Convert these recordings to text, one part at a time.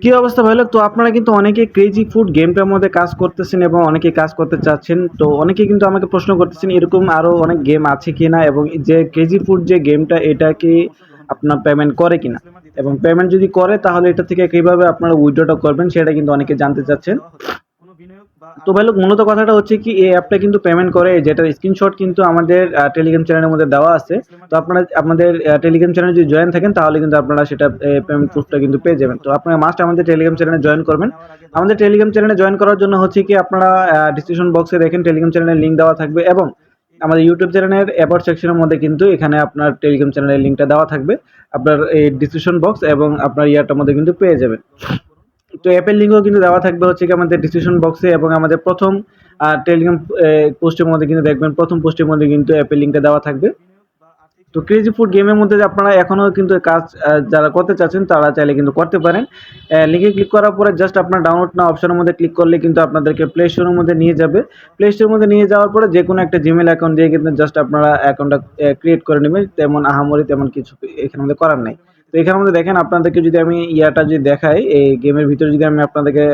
কি অবস্থা ভাই লোক? তো আপনারা কিন্তু অনেকে ক্রেজি ফুড গেমটার মধ্যে কাজ করতেছেন এবং অনেকে কাজ করতে চাচ্ছেন। তো অনেকে কিন্তু আমাকে প্রশ্ন করতেছেন এরকম আরো অনেক গেম আছে কিনা এবং যে ক্রেজি ফুড যে গেমটা এটা কি আপনার পেমেন্ট করে কিনা, এবং পেমেন্ট যদি করে তাহলে এটা থেকে কিভাবে আপনারা উইথড্রটা করবেন সেটা কিন্তু অনেকে জানতে চাচ্ছেন। তো ভাই লোক, মূলত কথাটা হচ্ছে কি এই অ্যাপটা কিন্তু পেমেন্ট করে, যেটার স্ক্রিনশট কিন্তু আমাদের টেলিগ্রাম চ্যানেলের মধ্যে দেওয়া আছে। তো আপনারা আপনাদের টেলিগ্রাম চ্যানেলে যদি জয়েন থাকেন তাহলে কিন্তু আপনারা সেটা পেমেন্ট প্রুফটা কিন্তু পেয়ে যাবেন। তো আপনারা মাস্ট আমাদের টেলিগ্রাম চ্যানেলে জয়েন করবেন। আমাদের টেলিগ্রাম চ্যানেলে জয়েন করার জন্য হচ্ছে কি আপনারা ডিসক্রিপশন বক্সে দেখেন টেলিগ্রাম চ্যানেলের লিঙ্ক দেওয়া থাকবে, এবং আমাদের ইউটিউব চ্যানেলের অ্যাবাউট সেকশনের মধ্যে কিন্তু এখানে আপনার টেলিগ্রাম চ্যানেলের লিঙ্কটা দেওয়া থাকবে। আপনার এই ডিসক্রিপশন বক্স এবং আপনার ইয়ারটার মধ্যে কিন্তু পেয়ে যাবেন। তো অ্যাপের লিঙ্কও কিন্তু দেওয়া থাকবে হচ্ছে কি আমাদের ডিসক্রিপশন বক্সে, এবং আমাদের প্রথম টেলিগ্রাম পোস্টের মধ্যে কিন্তু দেখবেন, প্রথম পোস্টের মধ্যে কিন্তু অ্যাপের লিঙ্কটা দেওয়া থাকবে। তো ক্রেজি ফুড গেমের মধ্যে যে আপনারা এখনো কিন্তু কাজ যারা করতে চাচ্ছেন তারা চাইলে কিন্তু করতে পারেন। লিঙ্কে ক্লিক করার পরে জাস্ট আপনার ডাউনলোড না অপশনের মধ্যে ক্লিক করলে কিন্তু আপনাদেরকে প্লে স্টোরের মধ্যে নিয়ে যাবে। প্লে স্টোরের মধ্যে নিয়ে যাওয়ার পরে যে কোনো একটা জিমেল অ্যাকাউন্ট দিয়ে কিন্তু জাস্ট আপনারা অ্যাকাউন্টটা ক্রিয়েট করে নেবেন। তেমন আহামরি তেমন কিছু এখানের মধ্যে করার নাই। তো এখানের মধ্যে দেখেন, আপনাদেরকে যদি আমি ইয়াটা যদি দেখাই, এই গেমের ভিতরে যদি আমি আপনাদেরকে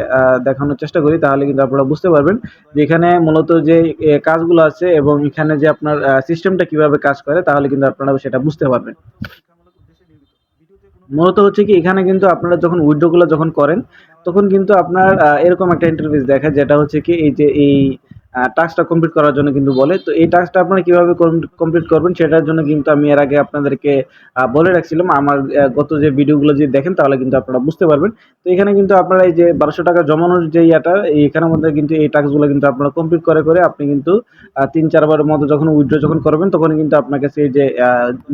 দেখানোর চেষ্টা করি তাহলে কিন্তু আপনারা বুঝতে পারবেন যে এখানে মূলত যে কাজগুলো আছে এবং এখানে যে আপনার সিস্টেমটা কিভাবে কাজ করে, তাহলে কিন্তু আপনারা সেটা বুঝতে পারবেন। মূলত হচ্ছে কি এখানে কিন্তু আপনারা যখন উইথড্র গুলো যখন করেন তখন কিন্তু আপনার এরকম একটা ইন্টারফেস দেখায়, যেটা হচ্ছে কি এই যে এই টাস্কটা কমপ্লিট করার জন্য কিন্তু বলে। তো এই টাস্কটা আপনারা কিভাবে কমপ্লিট করবেন সেটার জন্য কিন্তু আমি এর আগে আপনাদেরকে বলে রাখছিলাম। আমার গত যে ভিডিওগুলো যদি দেখেন তাহলে কিন্তু আপনারা বুঝতে পারবেন। তো এখানে কিন্তু আপনারা এই যে 1200 টাকা জমানোর যে ইয়াটা, এখানের মধ্যে কিন্তু এই টাস্কগুলো কিন্তু আপনারা কমপ্লিট করে করে আপনি কিন্তু 3-4 বারের মতো যখন উইথড্র যখন করবেন তখন কিন্তু আপনার কাছে এই যে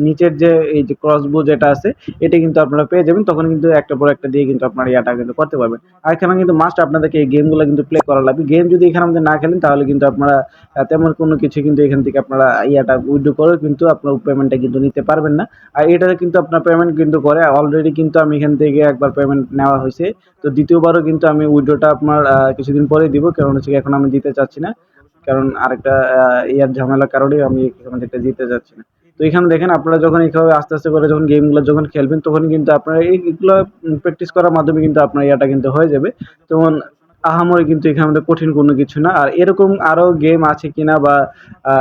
নিচের যে এই যে ক্রসবো যেটা আছে এটা কিন্তু আপনারা পেয়ে যাবেন। তখন কিন্তু একটা পর একটা দিয়ে কিন্তু আপনারা ইয়াটা কিন্তু করতে পারবেন। আর এখানে কিন্তু মাস্ট আপনাদেরকে এই গেমগুলো কিন্তু প্লে করা লাগবে। গেম যদি এখানে আমাদের না খেলেন তাহলে কিন্তু আপনারা তেমন কোনো কিছু কিন্তু এখান থেকে আপনারা ইয়াটা উইথড্র করে কিন্তু আপনার পেমেন্টটা কিন্তু নিতে পারবেন না। আর এটাতে কিন্তু আপনার পেমেন্ট কিন্তু করে অলরেডি, কিন্তু আমি এখান থেকে একবার পেমেন্ট নেওয়া হয়েছে। তো দ্বিতীয়বারও কিন্তু আমি উইথড্রটা আপনার কিছুদিন পরে দিব, কারণ হচ্ছে এখন আমি দিতে চাচ্ছি না, কারণ আরেকটা ইয়ার ঝামেলার কারণে আমি এখান থেকে দিতে চাচ্ছি না। তো এখানে দেখেন, আপনারা যখন এইভাবে আস্তে আস্তে করে যখন গেমগুলো যখন খেলবেন তখন কিন্তু আপনারা এইগুলো প্র্যাকটিস করার মাধ্যমে কিন্তু আপনার ইয়াটা কিন্তু হয়ে যাবে। যেমন আহামরি কিন্তু এখানে আমাদের কঠিন কোনো কিছু না। আর এরকম আরো গেম আছে কিনা বা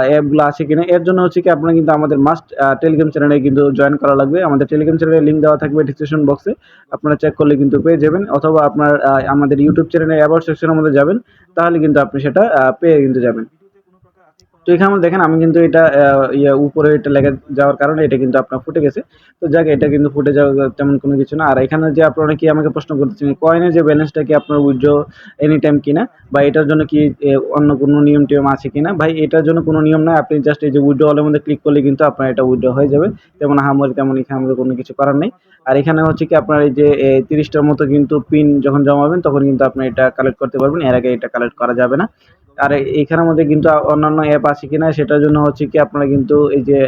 অ্যাপগুলো আছে কিনা, এর জন্য হচ্ছে কি আপনারা কিন্তু আমাদের মাস্ট টেলিগ্রাম চ্যানেলে কিন্তু জয়েন করা লাগবে। আমাদের টেলিগ্রাম চ্যানেলের লিঙ্ক দেওয়া থাকবে ডিসক্রিপশন বক্সে, আপনারা চেক করলে কিন্তু পেয়ে যাবেন, অথবা আপনার আমাদের ইউটিউব চ্যানেলে অ্যাবাউট সেকশনের মধ্যে যাবেন, তাহলে কিন্তু আপনি সেটা পেয়ে কিন্তু যাবেন। তো এখানে দেখেন আমি কিন্তু এটা উপরে এটা লেগে যাওয়ার কারণে এটা কিন্তু আপনার ফুটে গেছে। তো যাক, এটা কিন্তু ফুটে যাওয়া তেমন কোনো কিছু না। আর এখানে যে আপনারা অনেকেই আমাকে প্রশ্ন করতেছেন কয়েনের যে ব্যালেন্সটা কি আপনার উইথড্র এনি টাইম কিনা, বা এটার জন্য কি অন্য কোনো নিয়ম-টিয়ম আছে কিনা? ভাই এটার জন্য কোনো নিয়ম নাই। আপনি জাস্ট এই যে উইথড্রয়াল এর মধ্যে ক্লিক করলে কিন্তু আপনার এটা উইথড্র হয়ে যাবে। তেমন আহামরি তেমন এখানে আমাদের কোনো কিছু করার নেই। আর এখানে হচ্ছে কি আপনার এই যে ৩০ টার মতো কিন্তু পিন যখন জমাবেন তখন কিন্তু আপনি এটা কালেক্ট করতে পারবেন। এর আগে এটা কালেক্ট করা যাবে না। আর এইখানের মধ্যে কিন্তু অন্যান্য অ্যাপ আছে কিনা সেটার জন্য হচ্ছে কি আপনারা কিন্তু এই যে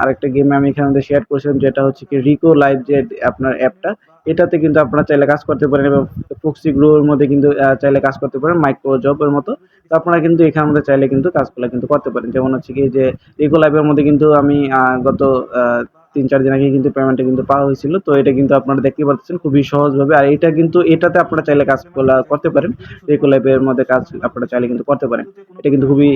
আরেকটা গেম আমি এখানে মধ্যে শেয়ার করেছিলাম, যেটা হচ্ছে কি রিকো লাইভ যে আপনার অ্যাপটা, এটাতে কিন্তু আপনারা চাইলে কাজ করতে পারেন, এবং ফক্সি গ্রোর মধ্যে কিন্তু চাইলে কাজ করতে পারেন মাইক্রো জবের মতো। তো আপনারা কিন্তু এখানের মধ্যে চাইলে কিন্তু কাজগুলো কিন্তু করতে পারেন। যেমন হচ্ছে কি যে রিকো লাইভের মধ্যে কিন্তু আমি গত ৩-৪ দিন আগে কিন্তু পেমেন্টটা কিন্তু পাওয়া হয়েছিল। তো এটা কিন্তু আপনারা দেখতেই পাচ্ছেন খুবই সহজভাবে। আর এটা কিন্তু এটাতে আপনারা চাইলে কাজগুলা করতে পারেন। রিকো লাইভের মধ্যে কাজ আপনারা চাইলে কিন্তু করতে পারেন। এটা কিন্তু খুবই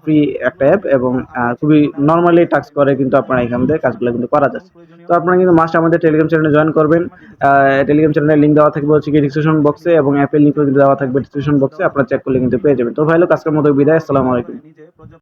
ফ্রি একটা অ্যাপ, এবং খুবই নরমালি টাস্ক করে কিন্তু আপনারা এখান থেকে কাজগুলো কিন্তু করা যাচ্ছে। তো আপনারা কিন্তু মাস্ট আমাদের টেলিগ্রাম চ্যানেলে জয়েন করবেন। টেলিগ্রাম চ্যানেলের লিঙ্ক দেওয়া থাকবে হচ্ছে কি ডিসক্রিপশন বক্সে, এবং অ্যাপের লিঙ্কও কিন্তু দেওয়া থাকবে ডিসক্রিপশন বক্সে। আপনারা চেক করলে কিন্তু পেয়ে যাবেন। তো ভাই লোক, আজকের মতো বিদায়। আসসালামু আলাইকুম।